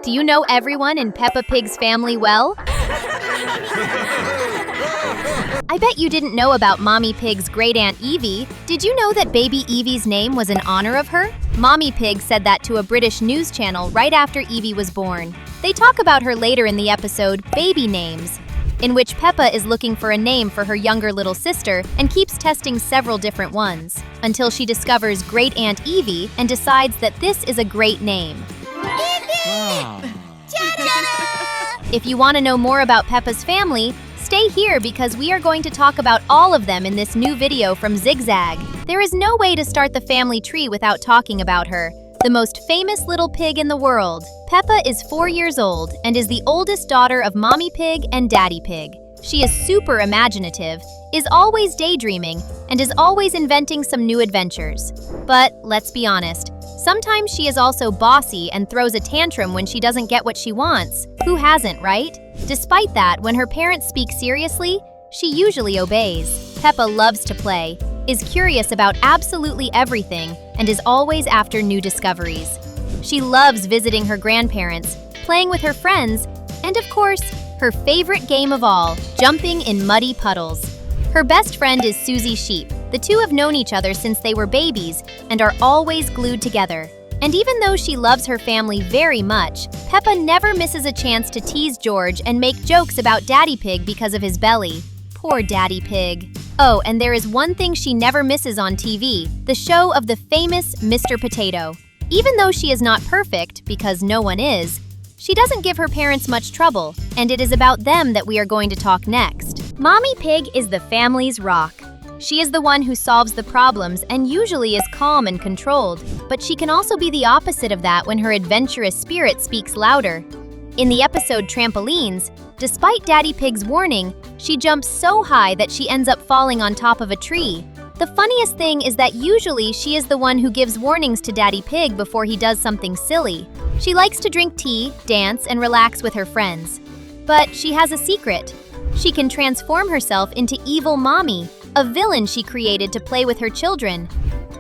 Do you know everyone in Peppa Pig's family well? I bet you didn't know about Mommy Pig's great-aunt Evie. Did you know that baby Evie's name was in honor of her? Mommy Pig said that to a British news channel right after Evie was born. They talk about her later in the episode Baby Names, in which Peppa is looking for a name for her younger little sister and keeps testing several different ones, until she discovers Great-Aunt Evie and decides that this is a great name. If you want to know more about Peppa's family, stay here because we are going to talk about all of them in this new video from Zigzag. There is no way to start the family tree without talking about her, the most famous little pig in the world. Peppa is 4 years old and is the oldest daughter of Mommy Pig and Daddy Pig. She is super imaginative, is always daydreaming, and is always inventing some new adventures. But let's be honest, sometimes she is also bossy and throws a tantrum when she doesn't get what she wants. Who hasn't, right? Despite that, when her parents speak seriously, she usually obeys. Peppa loves to play, is curious about absolutely everything, and is always after new discoveries. She loves visiting her grandparents, playing with her friends, and of course, her favorite game of all, jumping in muddy puddles. Her best friend is Susie Sheep. The two have known each other since they were babies and are always glued together. And even though she loves her family very much, Peppa never misses a chance to tease George and make jokes about Daddy Pig because of his belly. Poor Daddy Pig. Oh, and there is one thing she never misses on TV, the show of the famous Mr. Potato. Even though she is not perfect, because no one is, she doesn't give her parents much trouble, and it is about them that we are going to talk next. Mommy Pig is the family's rock. She is the one who solves the problems and usually is calm and controlled, but she can also be the opposite of that when her adventurous spirit speaks louder. In the episode Trampolines, despite Daddy Pig's warning, she jumps so high that she ends up falling on top of a tree. The funniest thing is that usually she is the one who gives warnings to Daddy Pig before he does something silly. She likes to drink tea, dance, and relax with her friends. But she has a secret. She can transform herself into Evil Mommy, a villain she created to play with her children.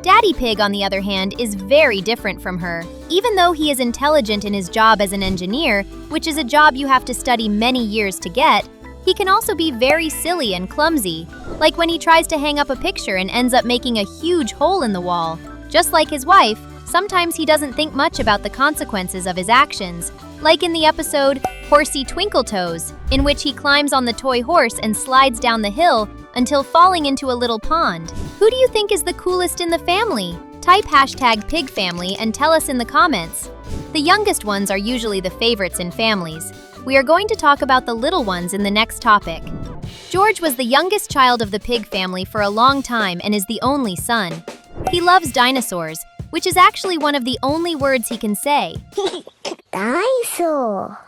Daddy Pig, on the other hand, is very different from her. Even though he is intelligent in his job as an engineer, which is a job you have to study many years to get, he can also be very silly and clumsy, like when he tries to hang up a picture and ends up making a huge hole in the wall. Just like his wife, sometimes he doesn't think much about the consequences of his actions, like in the episode Horsey Twinkletoes, in which he climbs on the toy horse and slides down the hill until falling into a little pond. Who do you think is the coolest in the family? Type #PigFamily and tell us in the comments. The youngest ones are usually the favorites in families. We are going to talk about the little ones in the next topic. George was the youngest child of the pig family for a long time and is the only son. He loves dinosaurs, which is actually one of the only words he can say. Dinosaur.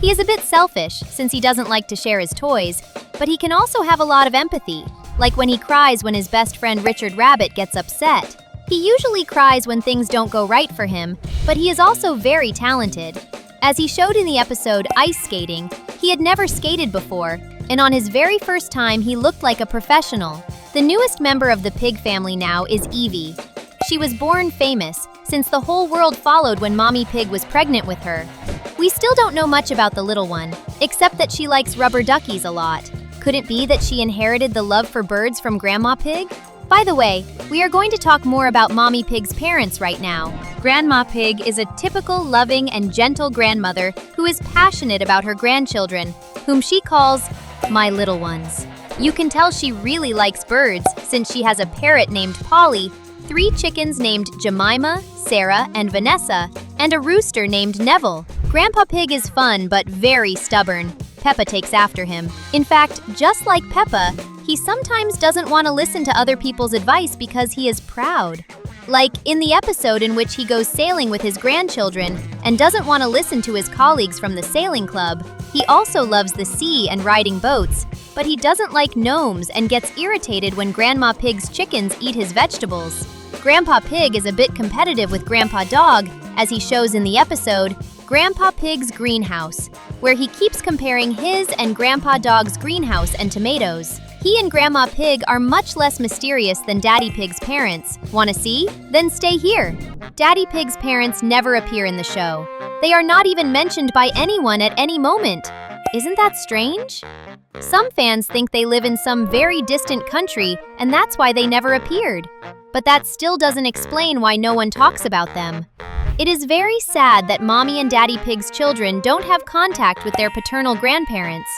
He is a bit selfish since he doesn't like to share his toys, but he can also have a lot of empathy, like when he cries when his best friend Richard Rabbit gets upset. He usually cries when things don't go right for him, but he is also very talented. As he showed in the episode Ice Skating, he had never skated before, and on his very first time he looked like a professional. The newest member of the pig family now is Evie. She was born famous, since the whole world followed when Mommy Pig was pregnant with her. We still don't know much about the little one, except that she likes rubber duckies a lot. Could it be that she inherited the love for birds from Grandma Pig? By the way, we are going to talk more about Mommy Pig's parents right now. Grandma Pig is a typical loving and gentle grandmother who is passionate about her grandchildren, whom she calls my little ones. You can tell she really likes birds since she has a parrot named Polly, 3 chickens named Jemima, Sarah, and Vanessa, and a rooster named Neville. Grandpa Pig is fun but very stubborn. Peppa takes after him. In fact, just like Peppa, he sometimes doesn't want to listen to other people's advice because he is proud. Like in the episode in which he goes sailing with his grandchildren and doesn't want to listen to his colleagues from the sailing club. He also loves the sea and riding boats, but he doesn't like gnomes and gets irritated when Grandma Pig's chickens eat his vegetables. Grandpa Pig is a bit competitive with Grandpa Dog, as he shows in the episode Grandpa Pig's Greenhouse, where he keeps comparing his and Grandpa Dog's greenhouse and tomatoes. He and Grandma Pig are much less mysterious than Daddy Pig's parents. Want to see? Then stay here. Daddy Pig's parents never appear in the show. They are not even mentioned by anyone at any moment. Isn't that strange? Some fans think they live in some very distant country, and that's why they never appeared. But that still doesn't explain why no one talks about them. It is very sad that Mommy and Daddy Pig's children don't have contact with their paternal grandparents.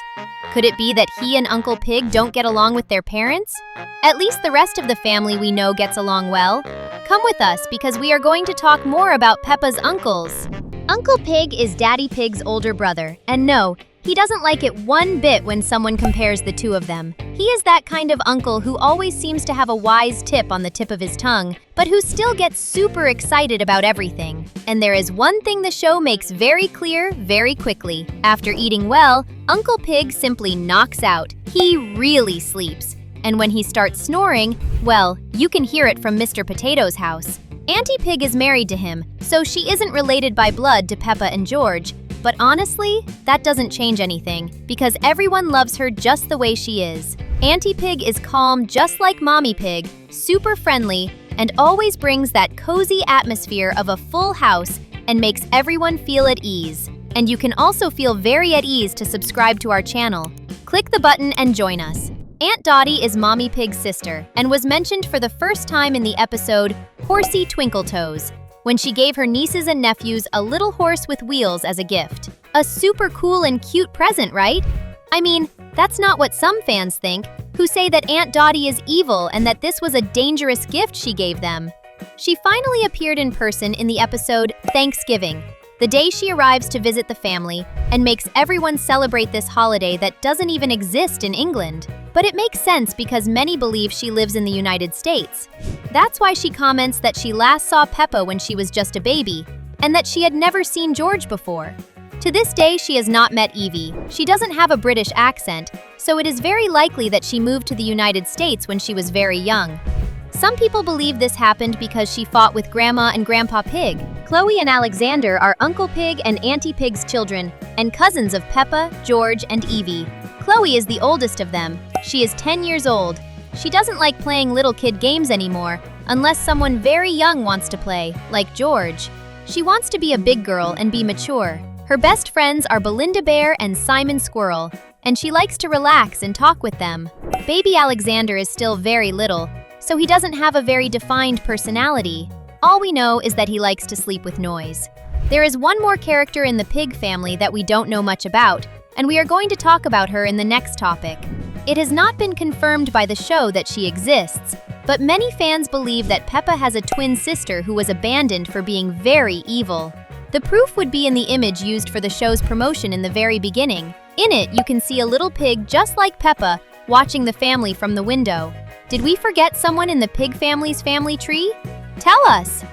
Could it be that he and Uncle Pig don't get along with their parents? At least the rest of the family we know gets along well. Come with us because we are going to talk more about Peppa's uncles. Uncle Pig is Daddy Pig's older brother, and no, he doesn't like it one bit when someone compares the two of them. He is that kind of uncle who always seems to have a wise tip on the tip of his tongue, but who still gets super excited about everything. And there is one thing the show makes very clear very quickly. After eating well, Uncle Pig simply knocks out. He really sleeps. And when he starts snoring, well, you can hear it from Mr. Potato's house. Auntie Pig is married to him, so she isn't related by blood to Peppa and George. But honestly, that doesn't change anything, because everyone loves her just the way she is. Auntie Pig is calm just like Mommy Pig, super friendly, and always brings that cozy atmosphere of a full house and makes everyone feel at ease. And you can also feel very at ease to subscribe to our channel. Click the button and join us. Aunt Dottie is Mommy Pig's sister and was mentioned for the first time in the episode Horsey Twinkletoes, when she gave her nieces and nephews a little horse with wheels as a gift. A super cool and cute present, right? I mean, that's not what some fans think, who say that Aunt Dottie is evil and that this was a dangerous gift she gave them. She finally appeared in person in the episode Thanksgiving, the day she arrives to visit the family and makes everyone celebrate this holiday that doesn't even exist in England. But it makes sense because many believe she lives in the United States. That's why she comments that she last saw Peppa when she was just a baby, and that she had never seen George before. To this day, she has not met Evie. She doesn't have a British accent, so it is very likely that she moved to the United States when she was very young. Some people believe this happened because she fought with Grandma and Grandpa Pig. Chloe and Alexander are Uncle Pig and Auntie Pig's children, and cousins of Peppa, George, and Evie. Chloe is the oldest of them. She is 10 years old. She doesn't like playing little kid games anymore, unless someone very young wants to play, like George. She wants to be a big girl and be mature. Her best friends are Belinda Bear and Simon Squirrel, and she likes to relax and talk with them. Baby Alexander is still very little, so he doesn't have a very defined personality. All we know is that he likes to sleep with noise. There is one more character in the pig family that we don't know much about, and we are going to talk about her in the next topic. It has not been confirmed by the show that she exists, but many fans believe that Peppa has a twin sister who was abandoned for being very evil. The proof would be in the image used for the show's promotion in the very beginning. In it, you can see a little pig just like Peppa watching the family from the window. Did we forget someone in the pig family's family tree? Tell us!